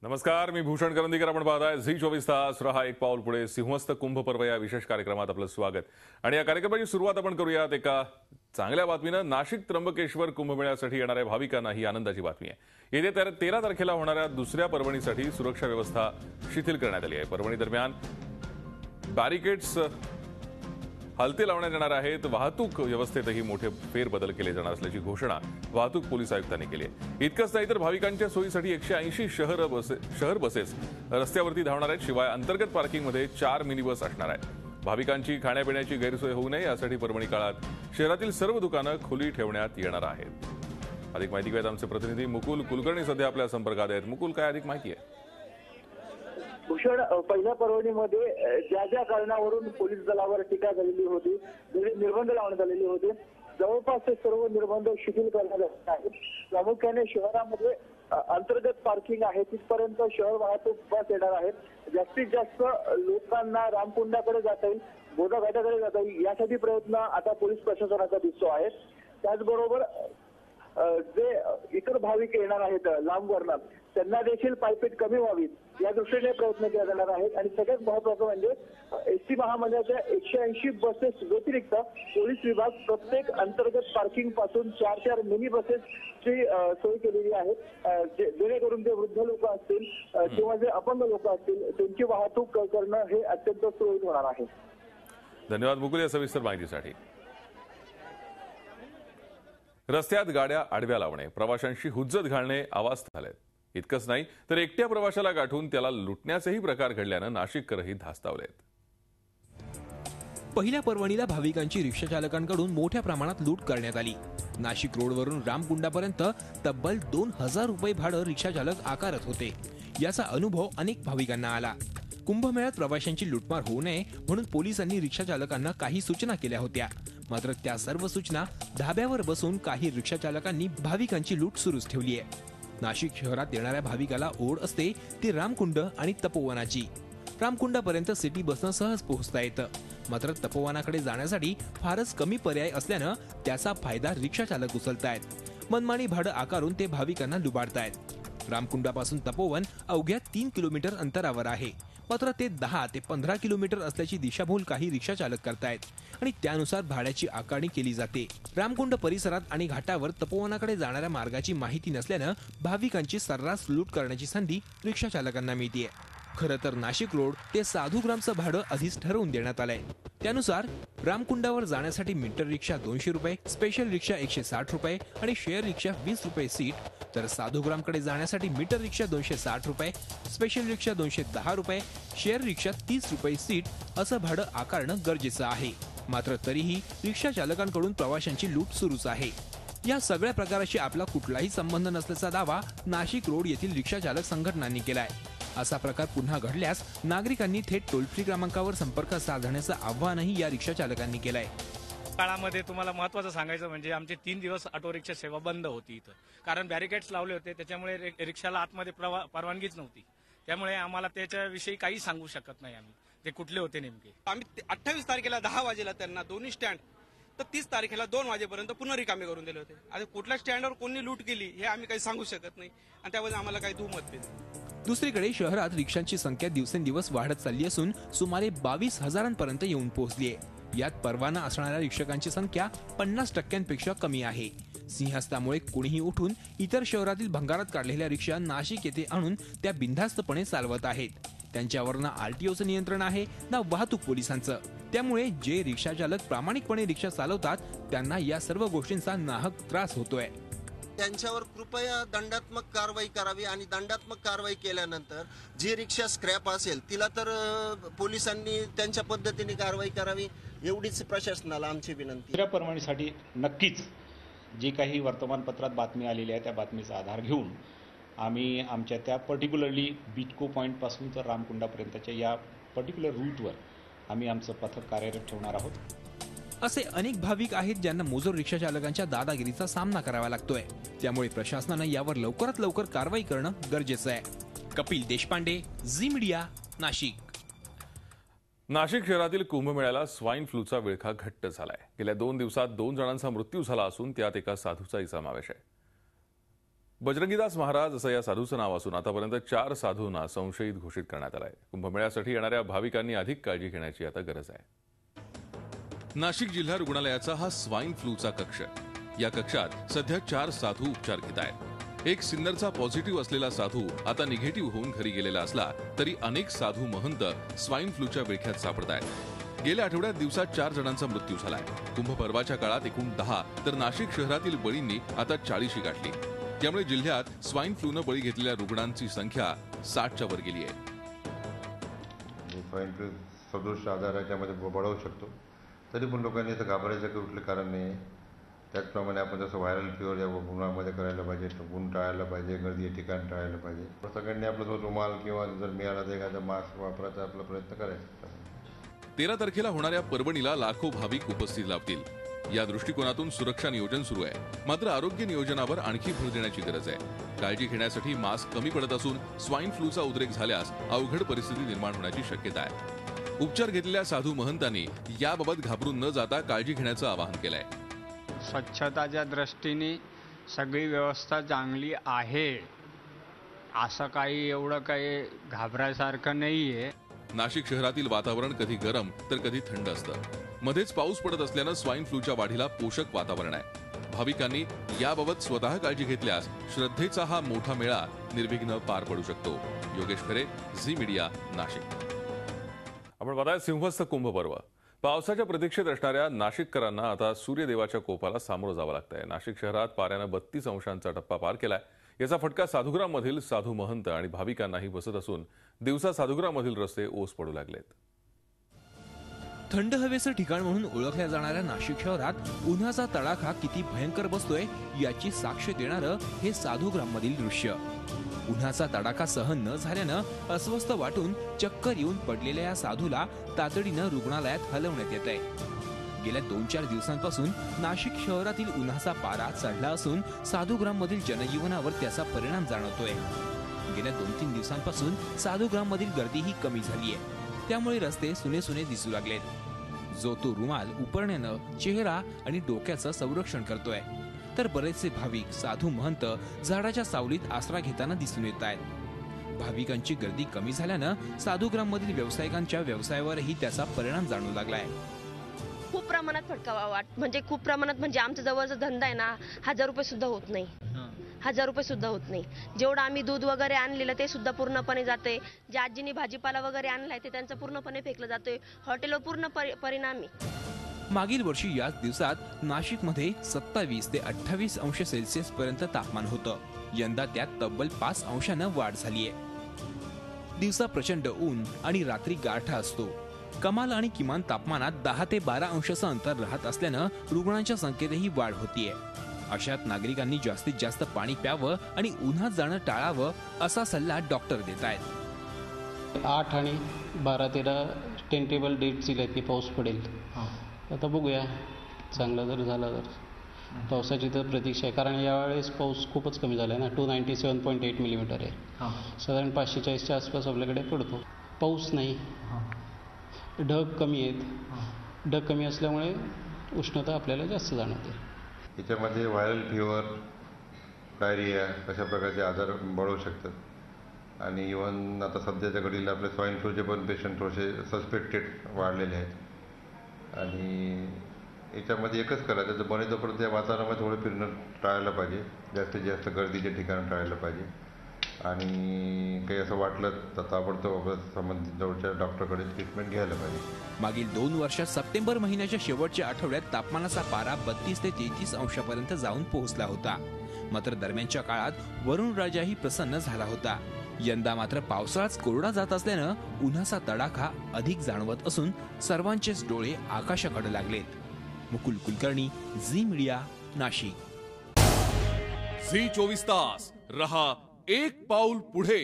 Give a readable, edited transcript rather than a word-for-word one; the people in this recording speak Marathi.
नमस्कार, मी भूषण करंदीकर. आपण पाहताय झी 24 तास. रहा एक पाऊल पुढे. सिंहस्थ कुंभ पर्व या विशेष कार्यक्रमात आपलं स्वागत. आणि या कार्यक्रमाची सुरुवात आपण करूयात एका चांगल्या बातमीनं. नाशिक त्र्यंबकेश्वर कुंभमेळ्यासाठी येणाऱ्या भाविकांना ही आनंदाची बातमी आहे. येत्या 13 तारखेला होणाऱ्या दुसऱ्या पर्वणीसाठी सुरक्षा व्यवस्था शिथिल करण्यात आली आहे. पर्वणी दरम्यान बॅरिकेड्स हलते लावण्यात येणार आहेत. वाहतूक व्यवस्थेतही मोठे फेरबदल केले जाणार असल्याची घोषणा वाहतूक पोलीस आयुक्तांनी केली आहे. इतकंच नाही तर भाविकांच्या सोयीसाठी 180 शहर बसेस रस्त्यावरती धावणार आहेत. शिवाय अंतर्गत पार्किंगमध्ये 4 मिनी बस असणार आहेत. भाविकांची खाण्यापिण्याची गैरसोय होऊ नये यासाठी पर्वणी काळात शहरातील सर्व दुकानं खुली ठेवण्यात येणार आहेत. अधिक माहिती घेत आमचे प्रतिनिधी मुकुल कुलकर्णी सध्या आपल्या संपर्कात आहेत. मुकुल, काय अधिक माहिती आहे? भूषण, पहिल्या पर्वणीमध्ये ज्या ज्या कारणावरून पोलीस दलावर टीका झालेली होती, निर्बंध लावण्यात आलेले होते, जवळपास ते सर्व निर्बंध शिथिल करण्यात आले आहेत. प्रामुख्याने शहरामध्ये अंतर्गत पार्किंग आहे तिथपर्यंत शहर वाहतूक बस येणार आहेत. जास्तीत जास्त लोकांना रामकुंडाकडे जाता येईल, बोधा घाटाकडे जाता येईल यासाठी प्रयत्न आता पोलीस प्रशासनाचा दिसतो आहे. त्याचबरोबर जे इतर भाविक येणार आहेत लांबवरनं त्यांना देखील पायपीट कमी व्हावी या दृष्टीने प्रयत्न केले जाणार आहेत. आणि सगळ्यात महत्त्वाचं म्हणजे एसटी महामंडळाच्या 180 बसेस व्यतिरिक्त पोलीस विभाग प्रत्येक अंतर्गत पार्किंग पासून 4 मिनी बसेसची सोय केलेली आहे, जेणेकरून जे वृद्ध लोक असतील किंवा जे अपंग लोक असतील त्यांची वाहतूक करणं हे अत्यंत सुरळीत होणार आहे. धन्यवाद मुकुल या सविस्तर माहितीसाठी. रस्त्यात गाड्या आडव्या लावणे, प्रवाशांशी हुज्जत घालणे अवास्तव झाले. इतकंच नाही तर एकट्या प्रवाशाला गाठून त्याला लुटण्याचेही प्रकार घडल्यानं नाशिककरही धास्तावलेत. पहिल्या पर्वणीला भाविकांची रिक्षा चालकांकडून मोठ्या प्रमाणात लूट करण्यात आली. नाशिक रोडवरून रामकुंडापर्यंत तब्बल 2000 रुपये भाडं रिक्षा चालक आकारत होते. याचा अनुभव अनेक भाविकांना आला. कुंभमेळ्यात प्रवाशांची लुटमार होऊ नये म्हणून पोलिसांनी रिक्षा चालकांना काही सूचना केल्या होत्या. मात्र त्या सर्व सूचना धाब्यावर बसून काही रिक्षा चालकांनी भाविकांची लूट सुरूच ठेवली आहे. नाशिक शहरात येणाऱ्या भाविकाला ओढ असते ती रामकुंड आणि तपोवनाची. रामकुंडापर्यंत सिटी बसनं सहज पोहोचता येतं. मात्र तपोवनाकडे जाण्यासाठी फारच कमी पर्याय असल्यानं त्याचा फायदा रिक्षा चालक उचलतायत. मनमानी भाडं आकारून ते भाविकांना लुबाडतायत. रामकुंडापासून तपोवन अवघ्या 3 किलोमीटर अंतरावर आहे. मात्र ते 10 ते 15 किलोमीटर असल्याची दिशाभूल काही रिक्षा चालक करतायत आणि त्यानुसार भाड्याची आकारणी केली जाते. रामकुंड परिसरात आणि घाटावर तपोवनाकडे जाणाऱ्या मार्गाची माहिती नसल्यानं भाविकांची सर्रास लूट करण्याची संधी रिक्षा चालकांना मिळते. खरं तर नाशिक रोड ते साधूग्रामचं भाडं आधीच ठरवून देण्यात आलंय. त्यानुसार रामकुंडावर जाण्यासाठी मीटर रिक्षा 200 रुपये, स्पेशल रिक्षा 160 रुपये आणि शेअर रिक्षा 20 रुपये सीट, तर साधूग्रामकडे जाण्यासाठी मीटर रिक्षा 260 रुपये, स्पेशल रिक्षा 210 रुपये, शेअर रिक्षा 30 रुपये सीट असं भाडं आकारणं गरजेचं आहे. मात्र तरीही रिक्षा चालकांकडून प्रवाशांची लूट सुरूच आहे. या सगळ्या प्रकाराशी आपला कुठलाही संबंध नसल्याचा दावा नाशिक रोड येथील रिक्षा चालक संघटनांनी केलाय. असा प्रकार पुन्हा घडल्यास नागरिकांनी थेट टोल फ्री क्रमांकावर संपर्क साधण्याचं आव्हानही या रिक्षा चालकांनी केलंय. काळामध्ये तुम्हाला महत्त्वाचं सांगायचं म्हणजे आमचे 3 दिवस ऑटो रिक्षा सेवा बंद होती इथं, कारण बॅरिकेड्स लावले होते. त्याच्यामुळे रिक्षाला आतमध्ये परवानगीच नव्हती. त्यामुळे आम्हाला त्याच्याविषयी काही सांगू शकत नाही आम्ही ते कुठले होते नेमके. आम्ही 28 तारखेला 10 वाजेला त्यांना दोन्ही स्टँड तर 30 तारखेला 2 वाजेपर्यंत पुन्हा रिकामे करून दिले होते. आता कुठल्या स्टँडवर कोणी लूट केली हे आम्ही काही सांगू शकत नाही आणि त्यामध्ये आम्हाला काही दुमत नाही. दुसरीकडे शहरात रिक्षांची संख्या दिवसेंदिवस वाढत चालली असून सुमारे 22,000पर्यंत येऊन पोहोचली आहे. यात परवाना असणाऱ्या रिक्षकांची संख्या 50% कमी आहे. सिंहस्थामुळे कुणीही उठून इतर शहरातील भंगारात काढलेल्या रिक्षा नाशिक येथे आणून त्या बिनधास्तपणे चालवत आहेत. त्यांच्यावर ना आरटीओचं नियंत्रण आहे ना वाहतूक पोलिसांचं. त्यामुळे जे रिक्षा चालक प्रामाणिकपणे रिक्षा चालवतात त्यांना या सर्व गोष्टींचा नाहक त्रास होतोय. त्यांच्यावर कृपया दंडात्मक कारवाई करावी आणि दंडात्मक कारवाई केल्यानंतर जी रिक्षा स्क्रॅप असेल तिला तर पोलिसांनी त्यांच्या पद्धतीने कारवाई करावी एवढीच प्रशासनाला आमची विनंती. दुसऱ्या पर्वणीसाठी नक्कीच जी काही वर्तमानपत्रात बातमी आलेली आहे त्या बातमीचा आधार घेऊन आम्ही आमच्या त्या पर्टिक्युलरली बिटको पॉईंटपासून तर रामकुंडापर्यंतच्या या पर्टिक्युलर रूटवर आम्ही आमचं पथक कार्यरत ठेवणार आहोत. असे अनेक भाविक आहेत ज्यांना मोजोर रिक्षा चालकांच्या दादागिरीचा सामना करावा लागतोय. त्यामुळे प्रशासनानं यावर लवकरात लवकर कारवाई करणं गरजेचं आहे. कपिल देशपांडे, झी मीडिया, नाशिक. नाशिक शहरातील कुंभमेळ्याला स्वाईन फ्लूचा विळखा घट्ट झालाय. गेल्या 2 दिवसात 2 जणांचा मृत्यू झाला असून त्यात एका साधूचाही समावेश आहे. बजरंगीदास महाराज असं या साधूचं नाव असून आतापर्यंत 4 साधूंना संशयित घोषित करण्यात आलंय. कुंभमेळ्यासाठी येणाऱ्या भाविकांनी अधिक काळजी घेण्याची आता गरज आहे. नाशिक जिल्हा रुग्णालयाचा हा स्वाईन फ्लूचा कक्ष. या कक्षात सध्या 4 साधू उपचार घेत आहेत. एक सिन्नरचा पॉझिटिव्ह असलेला साधू आता निगेटिव्ह होऊन घरी गेलेला असला तरी अनेक साधू महंत स्वाईन फ्लूच्या विळख्यात सापडत आहेत. गेल्या आठवड्यात दिवसात 4 जणांचा मृत्यू झालाय. कुंभ पर्वाच्या काळात एकूण 10 तर नाशिक शहरातील बळींनी आता 40 गाठली. त्यामुळे जिल्ह्यात स्वाईन फ्लूनं बळी घेतलेल्या रुग्णांची संख्या 60च्या वर गेली आहे. स्वाईन फ्लू सदृश आजार याच्यामध्ये बळवू शकतो, तरी पण लोकांनी इथं घाबरायचं काही कुठलं कारण नाही. त्याचप्रमाणे आपण जसं व्हायरल फिवर या उन्हामध्ये करायला पाहिजे, ऊन टाळायला पाहिजे, गर्दी ठिकाण टाळायला पाहिजे. सगळ्यांनी आपला जो रुमाल किंवा जर मिळाला तर एखादा मास्क वापरायचा आपला प्रयत्न करायचा. 13 तारखेला होणाऱ्या पर्वणीला लाखो भाविक उपस्थित लाभतील. या दृष्टिकोनातून सुरक्षा नियोजन सुरू आहे. मात्र आरोग्य नियोजनावर आणखी भर देण्याची गरज आहे. काळजी घेण्यासाठी मास्क कमी पडत असून स्वाईन फ्लूचा उद्रेक झाल्यास अवघड परिस्थिती निर्माण होण्याची शक्यता आहे. उपचार घेतलेल्या साधू महंतांनी याबाबत घाबरून न जाता काळजी घेण्याचं आवाहन केलंय. स्वच्छताच्या दृष्टीने सगळी व्यवस्था चांगली आहे, असं काही एवढं काही घाबरायसारखं नाहीये. नाशिक शहरातील वातावरण कधी गरम तर कधी थंड असतं. मध्येच पाऊस पडत असल्यानं स्वाईन फ्लूच्या वाढीला पोषक वातावरण आहे. भाविकांनी याबाबत स्वतः काळजी घेतल्यास श्रद्धेचा हा मोठा मेळा निर्विघ्न पार पडू शकतो. योगेश खरे, झी मीडिया, नाशिक. आपण बघताय सिंहस्थ कुंभ पर्व. पावसाच्या प्रतीक्षेत असणाऱ्या नाशिककरांना आता सूर्यदेवाच्या कोपाला सामोरं जावं लागतंय. नाशिक शहरात पाऱ्यानं 32 अंशांचा टप्पा पार केलाय. याचा फटका साधुग्राममधील साधू महंत आणि भाविकांनाही बसत असून दिवसा साधुग्राममधील रस्ते ओस पडू लागलेत. थंड हवेचं ठिकाण म्हणून ओळखल्या जाणाऱ्या नाशिक शहरात उन्हाचा तडाखा किती भयंकर बसतोय याची साक्ष देणारं हे साधुग्राममधील दृश्य. उन्हाचा तडाखा सहन न झाल्यानं अस्वस्थ वाटून चक्कर येऊन पडलेल्या या साधूला तातडीनं रुग्णालयात हलवण्यात येत आहे. गेल्या 2-4 दिवसांपासून नाशिक शहरातील उन्हाचा पारा चढला असून साधुग्राममधील जनजीवनावर त्याचा परिणाम जाणवतोय. गेल्या 2-3 दिवसांपासून साधुग्राममधील गर्दीही कमी झाली आहे. त्यामुळे रस्ते सुने दिसू लागलेत. जो तो रुमाल उपरण्यानं चेहरा आणि डोक्याचं संरक्षण करतोय, तर बरेचसे भाविक साधू महंत झाडाच्या सावलीत आसरा घेताना दिसून येत आहेत. भाविकांची गर्दी कमी झाल्यानं साधुग्राममधील व्यावसायिकांच्या व्यवसायावरही त्याचा परिणाम जाणवू लागलाय. खूप प्रमाणात फटका खूप प्रमाणात म्हणजे आमचा जवळचा धंदा आहे ना, 1000 रुपये सुद्धा होत नाही. 1000 रुपये सुद्धा होत नाही. जेवढं आम्ही दूध वगैरे आणलेलं ते सुद्धा पूर्णपणे जाते. ज्या आजींनी भाजीपाला वगैरे आणलाय ते त्यांचं पूर्णपणे फेकलं जातोय. हॉटेलवर पूर्ण परिणाम आहे. मागील वर्षी याच दिवसात नाशिकमध्ये 27 ते 28 अंश सेल्सिअस पर्यंत तापमान होतं. यंदा त्यात तब्बल 5 अंशानं वाढ झालीय. दिवसा प्रचंड ऊन आणि रात्री गारठा असतो. कमाल आणि किमान तापमानात 10 ते 12 अंशाचं अंतर राहत असल्यानं रुग्णांच्या संख्येतही वाढ होतीये. अशात नागरिकांनी जास्तीत जास्त पाणी प्यावं आणि उन्हात जाणं टाळावं असा सल्ला डॉक्टर देत आहेत. 8 आणि 12-13 टेंटेबल डेट्स दिले की पाऊस पडेल. आता बघूया, चांगला जर झाला तर पावसाची तर प्रतीक्षा आहे. कारण यावेळेस पाऊस खूपच कमी झाला आहे ना. 297.8 मिलीमीटर आहे. साधारण 540च्या आसपास आपल्याकडे पडतो. पाऊस नाही, ढग कमी आहेत. ढग कमी असल्यामुळे उष्णता आपल्याला जास्त जाणवते. याच्यामध्ये व्हायरल फिवर, डायरिया अशा प्रकारचे आजार बळवू शकतात. आणि इव्हन आता सध्याच्या घडीला आपले स्वाईन फ्लूचे पण पेशंट थोडेसे सस्पेक्टेड वाढलेले आहेत. आणि याच्यामध्ये एकच करायचं, जर बने तोपर्यंत या वातावरणामध्ये थोडं फिरणं टाळायला पाहिजे. जास्तीत जास्त गर्दीचे ठिकाण टाळायला पाहिजे. आणि काही असं वाटलं तर ताबडतोब संबंधित जवळच्या डॉक्टरकडे ट्रीटमेंट घ्यायला पाहिजे. मागील 2 वर्षात सप्टेंबर महिन्याच्या शेवटच्या आठवड्यात तापमानाचा पारा 32 ते 33 अंशापर्यंत जाऊन पोहोचला होता. मात्र दरम्यानच्या काळात वरुण राजाही प्रसन्न झाला होता. यंदा मात्र पावसाळाच कोरडा जात असल्यानं उन्हाचा तडाखा अधिक जाणवत असून सर्वांचेच डोळे आकाशाकडे लागलेत. मुकुल कुलकर्णी, झी मीडिया, नाशिक. झी 24 तास रहा एक पाऊल पुढे.